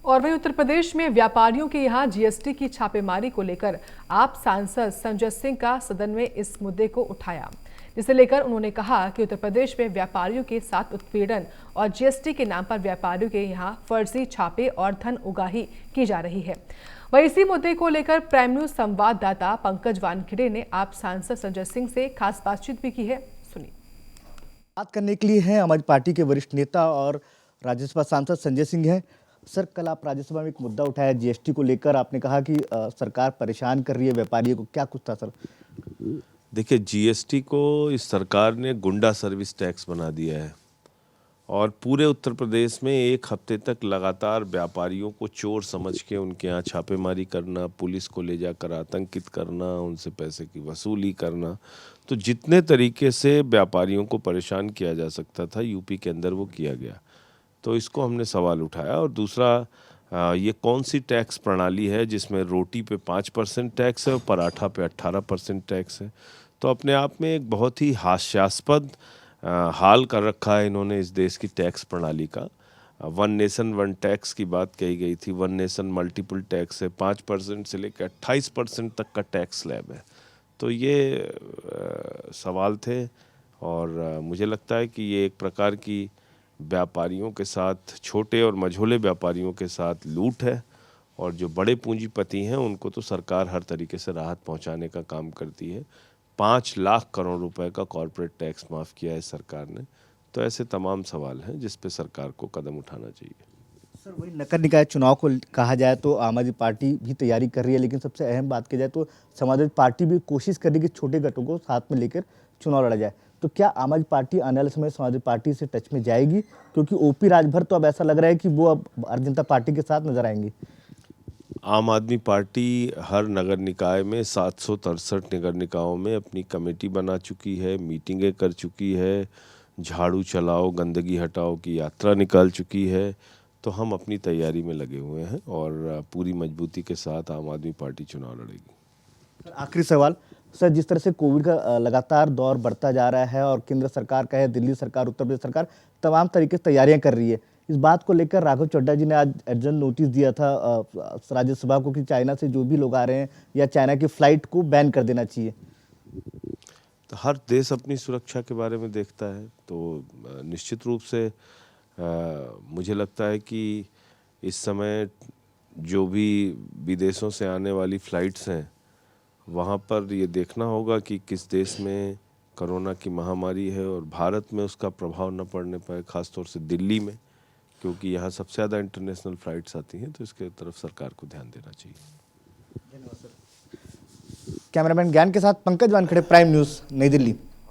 और वहीं उत्तर प्रदेश में व्यापारियों के यहां जीएसटी की छापेमारी को लेकर आप सांसद संजय सिंह का सदन में इस मुद्दे को उठाया, जिसे लेकर उन्होंने कहा कि उत्तर प्रदेश में व्यापारियों के साथ उत्पीड़न और जीएसटी के नाम पर व्यापारियों के यहां फर्जी छापे और धन उगाही की जा रही है। वहीं इसी मुद्दे को लेकर प्राइम न्यूज संवाददाता पंकज वानखेड़े ने आप सांसद संजय सिंह से खास बातचीत भी की है। सुनिए। बात करने के लिए हैं हमारी पार्टी के वरिष्ठ नेता और राज्यसभा सांसद संजय सिंह हैं। सर, कल आप राज्यसभा में एक मुद्दा उठाया जीएसटी को लेकर, आपने कहा कि सरकार परेशान कर रही है व्यापारियों को, क्या कुछ था सर? देखिए, जीएसटी को इस सरकार ने गुंडा सर्विस टैक्स बना दिया है और पूरे उत्तर प्रदेश में एक हफ्ते तक लगातार व्यापारियों को चोर समझ के उनके यहाँ छापेमारी करना, पुलिस को ले जाकर आतंकित करना, उनसे पैसे की वसूली करना, तो जितने तरीके से व्यापारियों को परेशान किया जा सकता था यूपी के अंदर वो किया गया। तो इसको हमने सवाल उठाया। और दूसरा, ये कौन सी टैक्स प्रणाली है जिसमें रोटी पे 5% टैक्स है और पराठा पे 18% टैक्स है। तो अपने आप में एक बहुत ही हास्यास्पद हाल कर रखा है इन्होंने इस देश की टैक्स प्रणाली का। वन नेशन वन टैक्स की बात कही गई थी, वन नेशन मल्टीपल टैक्स है, 5% से लेकर 28% तक का टैक्स स्लैब है। तो ये सवाल थे और मुझे लगता है कि ये एक प्रकार की व्यापारियों के साथ, छोटे और मझोले व्यापारियों के साथ लूट है। और जो बड़े पूंजीपति हैं उनको तो सरकार हर तरीके से राहत पहुंचाने का काम करती है। 5 लाख करोड़ रुपए का कॉर्पोरेट टैक्स माफ़ किया है सरकार ने। तो ऐसे तमाम सवाल हैं जिस पे सरकार को कदम उठाना चाहिए। सर, वही नगर निकाय चुनाव को कहा जाए तो आम आदमी पार्टी भी तैयारी कर रही है, लेकिन सबसे अहम बात की जाए तो समाजवादी पार्टी भी कोशिश कर रही है कि छोटे गठों को साथ में लेकर चुनाव लड़ा जाए। तो क्या आम आदमी पार्टी आने वाले समय समाजवादी पार्टी से टच में जाएगी? क्योंकि ओपी राजभर तो अब ऐसा लग रहा है कि वो अब भारतीय जनता पार्टी के साथ नजर आएंगे। आम आदमी पार्टी हर नगर निकाय में 763 नगर निकायों में अपनी कमेटी बना चुकी है, मीटिंगें कर चुकी है, झाड़ू चलाओ गंदगी हटाओ की यात्रा निकाल चुकी है। तो हम अपनी तैयारी में लगे हुए हैं और पूरी मजबूती के साथ आम आदमी पार्टी चुनाव लड़ेगी। सर, आखिरी सवाल। सर, जिस तरह से कोविड का लगातार दौर बढ़ता जा रहा है और केंद्र सरकार का है, दिल्ली सरकार, उत्तर प्रदेश सरकार तमाम तरीके से तैयारियां कर रही है, इस बात को लेकर राघव चड्ढा जी ने आज अर्जेंट नोटिस दिया था राज्यसभा को कि चाइना से जो भी लोग आ रहे हैं या चाइना की फ्लाइट को बैन कर देना चाहिए। तो हर देश अपनी सुरक्षा के बारे में देखता है। तो निश्चित रूप से मुझे लगता है कि इस समय जो भी विदेशों से आने वाली फ़्लाइट्स हैं वहाँ पर ये देखना होगा कि किस देश में कोरोना की महामारी है और भारत में उसका प्रभाव न पड़ने पाए, ख़ासतौर से दिल्ली में, क्योंकि यहाँ सबसे ज़्यादा इंटरनेशनल फ़्लाइट्स आती हैं। तो इसके तरफ सरकार को ध्यान देना चाहिए। कैमरामैन ज्ञान के साथ पंकज वानखेड़े, प्राइम न्यूज़, नई दिल्ली।